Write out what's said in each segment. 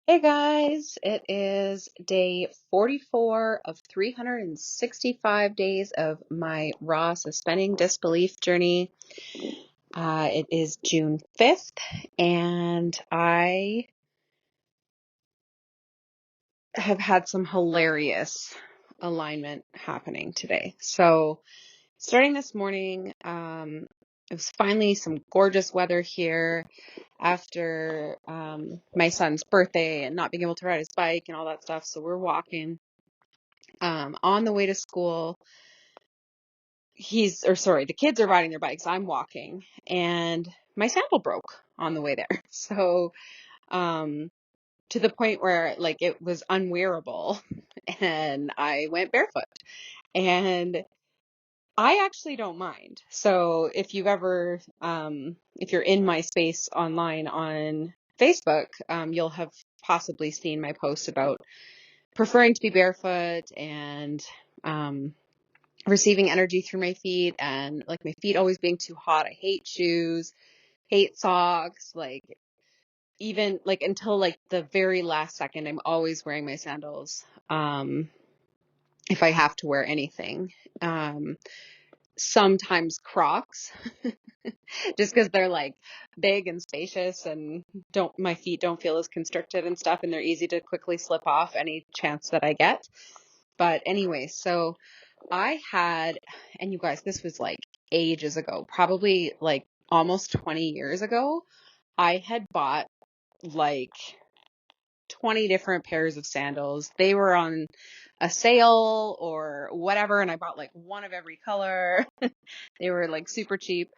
Hey guys, it is day 44 of 365 days of my raw suspending disbelief journey. It is June 5th, and I have had some hilarious alignment happening today. So, starting this morning, it was finally some gorgeous weather here after my son's birthday and not being able to ride his bike and all that stuff. So, we're walking. On the way to school, the kids are riding their bikes. I'm walking, and my sandal broke on the way there. So, um, to the point where like it was unwearable, and I went barefoot. And I actually don't mind. So, if you're in my space online on Facebook, you'll have possibly seen my post about preferring to be barefoot and um, receiving energy through my feet, and like my feet always being too hot. I hate shoes, hate socks, like even like until like the very last second, I'm always wearing my sandals. If I have to wear anything, sometimes Crocs, just because they're like big and spacious and my feet don't feel as constricted and stuff, and they're easy to quickly slip off any chance that I get. But anyway, so I had, and you guys, this was like ages ago, probably like almost 20 years ago. I had bought like 20 different pairs of sandals. They were on a sale or whatever, and I bought like one of every color. They were like super cheap.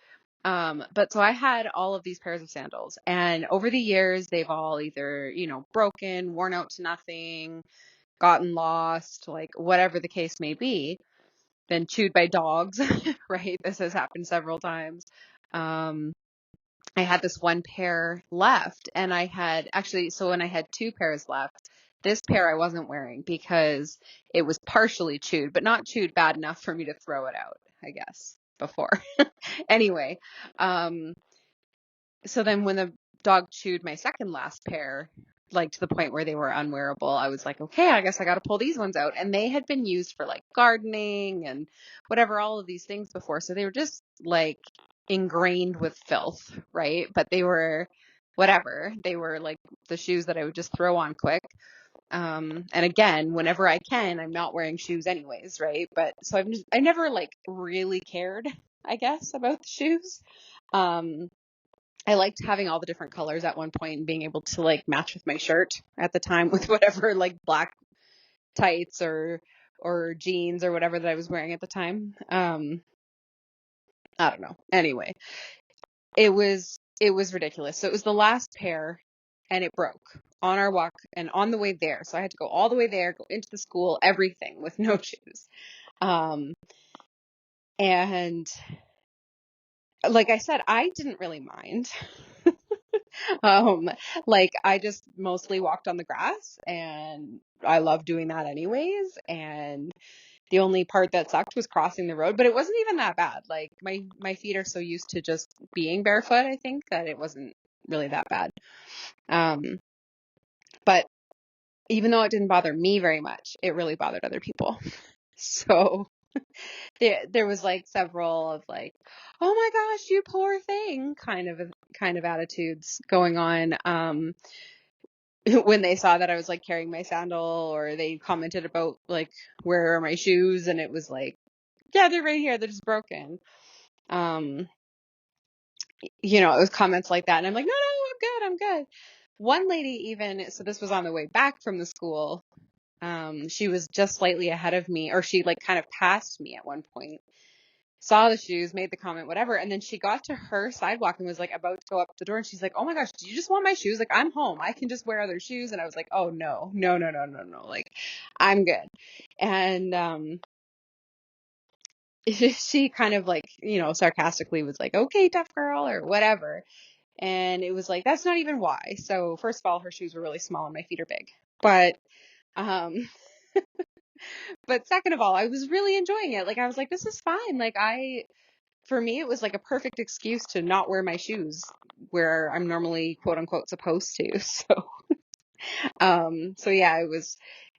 But so I had all of these pairs of sandals, and over the years, they've all either, broken, worn out to nothing, gotten lost, like whatever the case may be, been chewed by dogs, right? This has happened several times. Um, I had this one pair left, and so when I had two pairs left, this pair I wasn't wearing because it was partially chewed, but not chewed bad enough for me to throw it out, I guess, before. Anyway, um, so then when the dog chewed my second last pair, like to the point where they were unwearable, I was like, okay, I guess I got to pull these ones out. And they had been used for like gardening and whatever, all of these things before. So they were just like ingrained with filth, right? But they were whatever. They were like the shoes that I would just throw on quick. And again, whenever I can, I'm not wearing shoes anyways, right? But so I never like really cared, I guess, about the shoes. Um, I liked having all the different colors at one point and being able to like match with my shirt at the time with whatever like black tights or jeans or whatever that I was wearing at the time. I don't know. Anyway, it was ridiculous. So it was the last pair, and it broke on our walk and on the way there. So I had to go all the way there, go into the school, everything with no shoes. Um, and like I said, I didn't really mind. Um, like I just mostly walked on the grass, and I love doing that anyways. And the only part that sucked was crossing the road, but it wasn't even that bad. Like my feet are so used to just being barefoot, I think, that it wasn't really that bad. Um, but even though it didn't bother me very much, it really bothered other people. So there was like several of like, oh my gosh, you poor thing, kind of attitudes going on. When they saw that I was like carrying my sandal, or they commented about like, where are my shoes, and it was like, yeah, they're right here, they're just broken. um it was comments like that, and I'm like, no, I'm good. One lady, even, so this was on the way back from the school, she was just slightly ahead of me, or she like kind of passed me at one point, saw the shoes, made the comment, whatever. And then she got to her sidewalk and was like about to go up the door. And she's like, oh my gosh, do you just want my shoes? Like, I'm home. I can just wear other shoes. And I was like, oh no, no, no, no, no, no. Like, I'm good. And, she kind of like, sarcastically was like, okay, tough girl or whatever. And it was like, that's not even why. So first of all, her shoes were really small and my feet are big. Um, but second of all, I was really enjoying it. Like, I was like, this is fine. Like, for me, it was like a perfect excuse to not wear my shoes where I'm normally, quote unquote, supposed to. So So yeah, it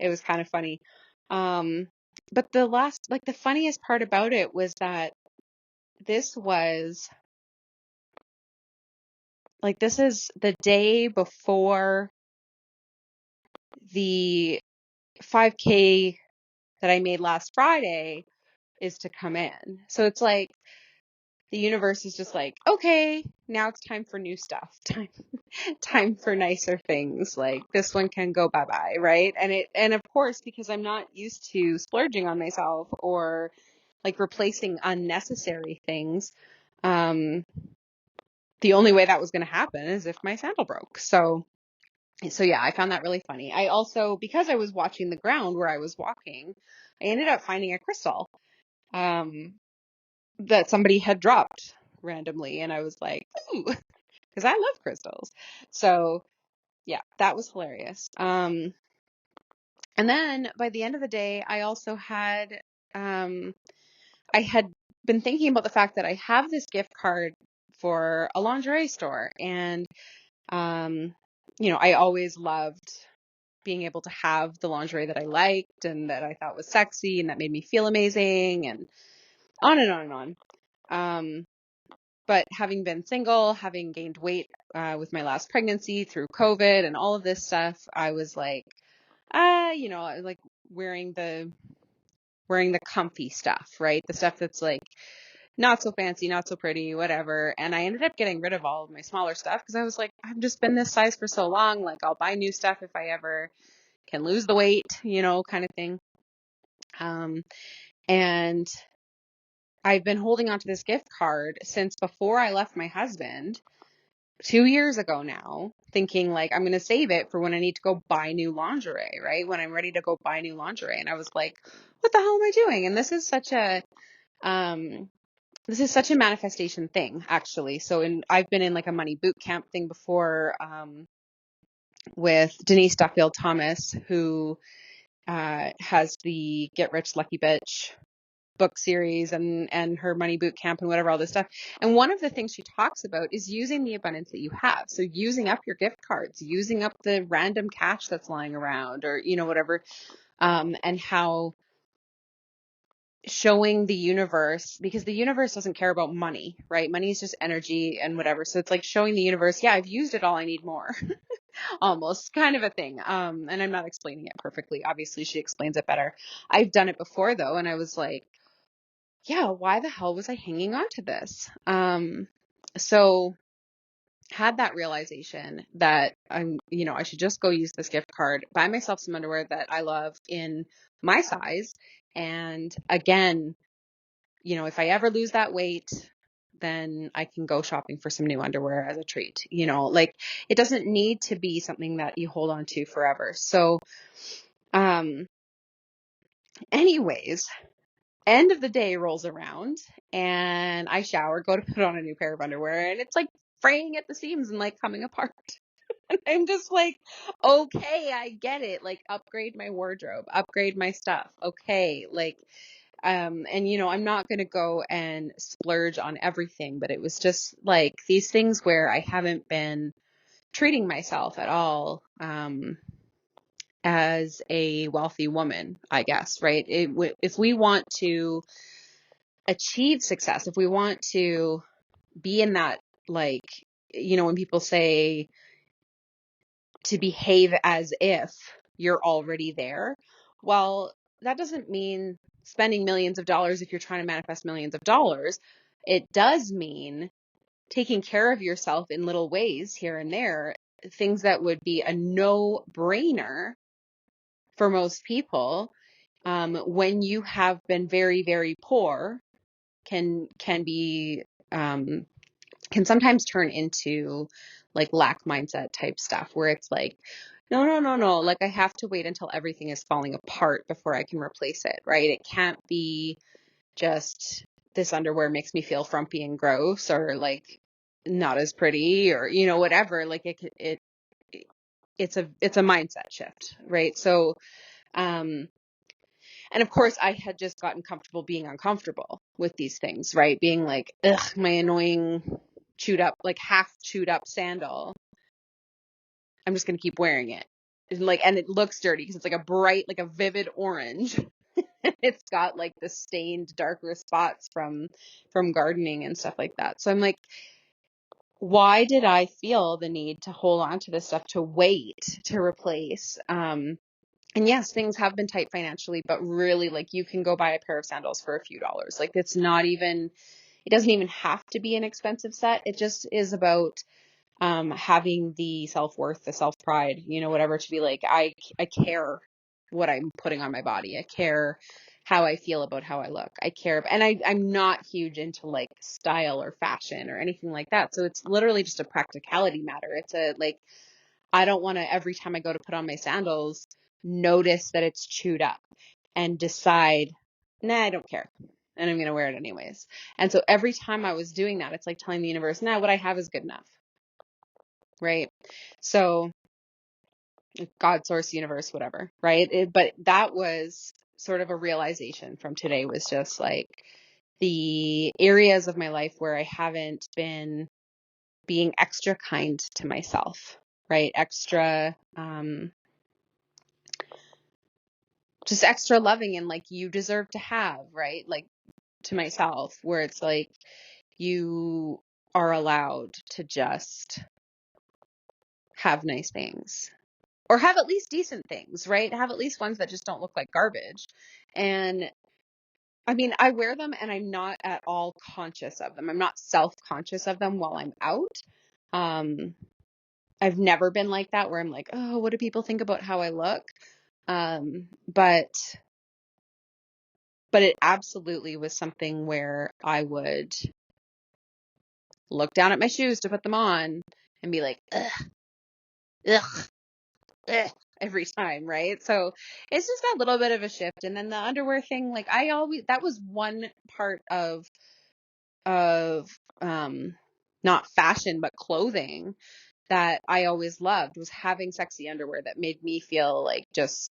was kind of funny. Um, but the funniest part about it was that this was this is the day before the 5K that I made last Friday is to come in. So it's like the universe is just like, okay, now it's time for new stuff. Time for nicer things. Like this one can go bye-bye, right? And of course, because I'm not used to splurging on myself or like replacing unnecessary things, um, the only way that was going to happen is if my sandal broke. So yeah, I found that really funny. I also, because I was watching the ground where I was walking, I ended up finding a crystal, um, that somebody had dropped randomly. And I was like, ooh, because I love crystals. So yeah, that was hilarious. And then by the end of the day, I also I had been thinking about the fact that I have this gift card for a lingerie store. And, um, I always loved being able to have the lingerie that I liked and that I thought was sexy and that made me feel amazing and on and on and on. But having been single, having gained weight with my last pregnancy through COVID and all of this stuff, I was like, I was like wearing the comfy stuff, right? The stuff that's like not so fancy, not so pretty, whatever. And I ended up getting rid of all of my smaller stuff because I was like, I've just been this size for so long. Like I'll buy new stuff if I ever can lose the weight, kind of thing. And I've been holding on to this gift card since before I left my husband 2 years ago now, thinking like I'm going to save it for when I need to go buy new lingerie, right? When I'm ready to go buy new lingerie. And I was like, what the hell am I doing? And this is such a manifestation thing, actually. I've been in like a money boot camp thing before, with Denise Duffield Thomas, who, has the Get Rich Lucky Bitch book series and her money boot camp and whatever, all this stuff. And one of the things she talks about is using the abundance that you have. So using up your gift cards, using up the random cash that's lying around or, whatever. And how showing the universe, because the universe doesn't care about money, right? Money is just energy and whatever. So it's like showing the universe, yeah, I've used it all. I need more. Almost kind of a thing. And I'm not explaining it perfectly. Obviously she explains it better. I've done it before though. And I was like, yeah, why the hell was I hanging on to this? So had that realization that I should just go use this gift card, buy myself some underwear that I love in my size. And again, if I ever lose that weight, then I can go shopping for some new underwear as a treat, like it doesn't need to be something that you hold on to forever. So, anyways, end of the day rolls around and I shower, go to put on a new pair of underwear, and it's like fraying at the seams and like coming apart. And I'm just like, okay, I get it. Like upgrade my wardrobe, upgrade my stuff. Okay. Like, and I'm not going to go and splurge on everything, but it was just like these things where I haven't been treating myself at all, as a wealthy woman, I guess, right? If we want to achieve success, if we want to be in that, like, when people say to behave as if you're already there, well, that doesn't mean spending millions of dollars if you're trying to manifest millions of dollars. It does mean taking care of yourself in little ways here and there, things that would be a no-brainer for most people, when you have been very, very poor, can be, can sometimes turn into like lack mindset type stuff where it's like, no, no, no, no, like I have to wait until everything is falling apart before I can replace it, right? It can't be just this underwear makes me feel frumpy and gross or like not as pretty or, whatever. Like it's a mindset shift, right? So, um, and of course, I had just gotten comfortable being uncomfortable with these things, right? Being like, ugh, my annoying chewed up, like half chewed up sandal. I'm just going to keep wearing it. and it looks dirty because it's like a bright, like a vivid orange. It's got like the stained darker spots from gardening and stuff like that. So I'm like, why did I feel the need to hold on to this stuff, to wait to replace? And yes, things have been tight financially, but really, like, you can go buy a pair of sandals for a few dollars. Like, it doesn't even have to be an expensive set. It just is about having the self-worth, the self-pride, whatever, to be like, I care what I'm putting on my body. I care how I feel about how I look. I care. And I'm not huge into like style or fashion or anything like that. So it's literally just a practicality matter. It's I don't want to, every time I go to put on my sandals, notice that it's chewed up and decide, nah, I don't care. And I'm going to wear it anyways. And so every time I was doing that, it's like telling the universe, nah, what I have is good enough. Right. So God, source, universe, whatever. Right. But that was sort of a realization from today, was just like the areas of my life where I haven't been being extra kind to myself, right? Just extra loving, and like, you deserve to have, right? Like, to myself, where it's like, you are allowed to just have nice things, or have at least decent things, right? Have at least ones that just don't look like garbage. And I mean, I wear them and I'm not at all conscious of them. I'm not self-conscious of them while I'm out. Um, I've never been like that, where I'm like, oh, what do people think about how I look? But it absolutely was something where I would look down at my shoes to put them on and be like, ugh, ugh, ugh, every time, right? So it's just a little bit of a shift. And then the underwear thing, like, that was one part of not fashion, but clothing, that I always loved, was having sexy underwear that made me feel like just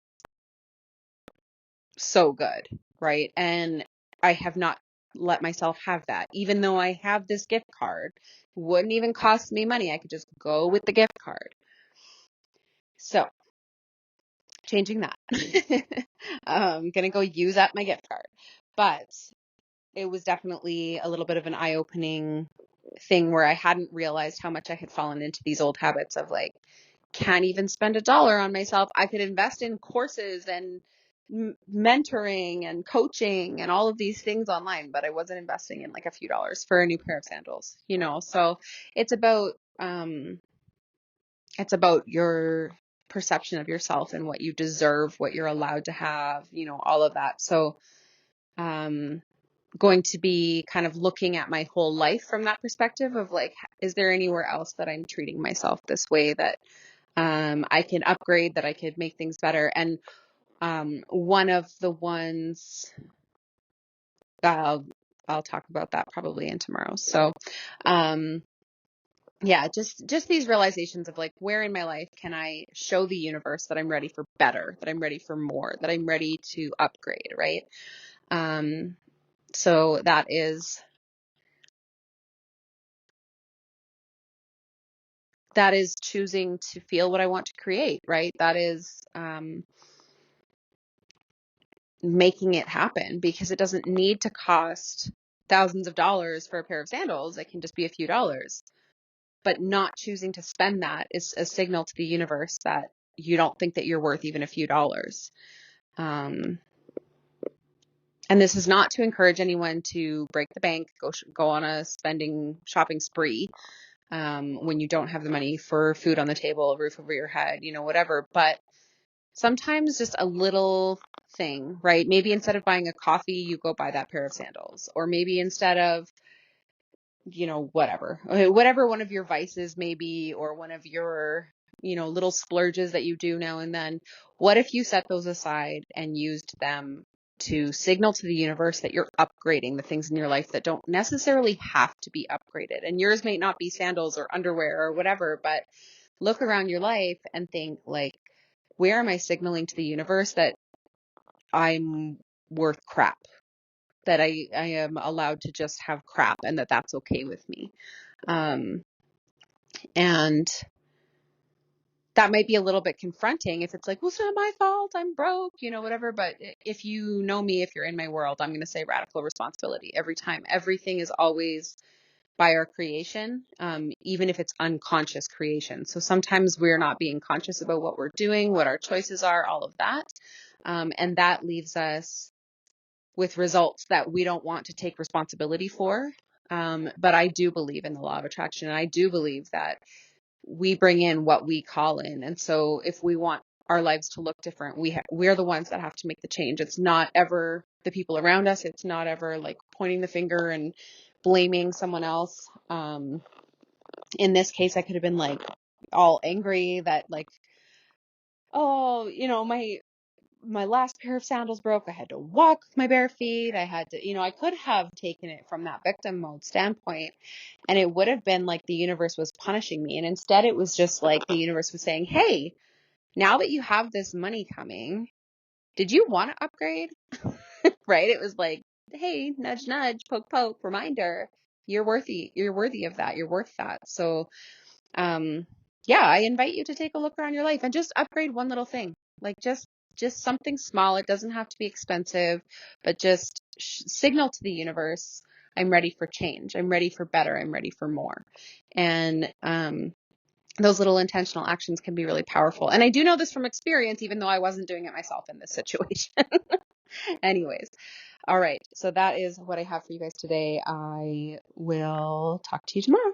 so good, right? And I have not let myself have that, even though I have this gift card. Wouldn't even cost me money. I could just go with the gift card. So changing that. Gonna go use up my gift card. But it was definitely a little bit of an eye-opening thing, where I hadn't realized how much I had fallen into these old habits of like, can't even spend $1 on myself. I could invest in courses and mentoring and coaching and all of these things online, but I wasn't investing in like a few dollars for a new pair of sandals, So it's about your perception of yourself and what you deserve, what you're allowed to have, all of that. So, going to be kind of looking at my whole life from that perspective of like, is there anywhere else that I'm treating myself this way, that I can upgrade, that I could make things better? And one of the ones, I'll talk about that probably in tomorrow. So yeah, just these realizations of like, where in my life can I show the universe that I'm ready for better, that I'm ready for more, that I'm ready to upgrade, right? So that is choosing to feel what I want to create, right? That is making it happen, because it doesn't need to cost thousands of dollars for a pair of sandals. It can just be a few dollars. But not choosing to spend that is a signal to the universe that you don't think that you're worth even a few dollars. And this is not to encourage anyone to break the bank, go on a shopping spree, when you don't have the money for food on the table, a roof over your head, whatever. But sometimes just a little thing, right? Maybe instead of buying a coffee, you go buy that pair of sandals. Or maybe instead of, whatever one of your vices may be, or one of your, little splurges that you do now and then. What if you set those aside and used them to signal to the universe that you're upgrading the things in your life that don't necessarily have to be upgraded? And yours may not be sandals or underwear or whatever, but look around your life and think like, where am I signaling to the universe that I'm worth crap? That I am allowed to just have crap, and that's okay with me. And that might be a little bit confronting if it's like, well, it's not my fault, I'm broke, whatever. But if you know me, if you're in my world, I'm going to say radical responsibility every time. Everything is always by our creation, even if it's unconscious creation. So sometimes we're not being conscious about what we're doing, what our choices are, all of that. And that leaves us with results that we don't want to take responsibility for. But I do believe in the law of attraction. And I do believe that we bring in what we call in. And so if we want our lives to look different, we're the ones that have to make the change. It's not ever the people around us. It's not ever like pointing the finger and blaming someone else. In this case, I could have been like all angry that like, oh, my last pair of sandals broke. I had to walk with my bare feet. I had to, I could have taken it from that victim mode standpoint, and it would have been like the universe was punishing me. And instead it was just like the universe was saying, hey, now that you have this money coming, did you want to upgrade? Right? It was like, hey, nudge, nudge, poke, poke, reminder, you're worthy of that. You're worth that. So, yeah, I invite you to take a look around your life and just upgrade one little thing. Like just something small. It doesn't have to be expensive, but just signal to the universe, I'm ready for change. I'm ready for better. I'm ready for more. And, those little intentional actions can be really powerful. And I do know this from experience, even though I wasn't doing it myself in this situation. Anyways. All right. So that is what I have for you guys today. I will talk to you tomorrow.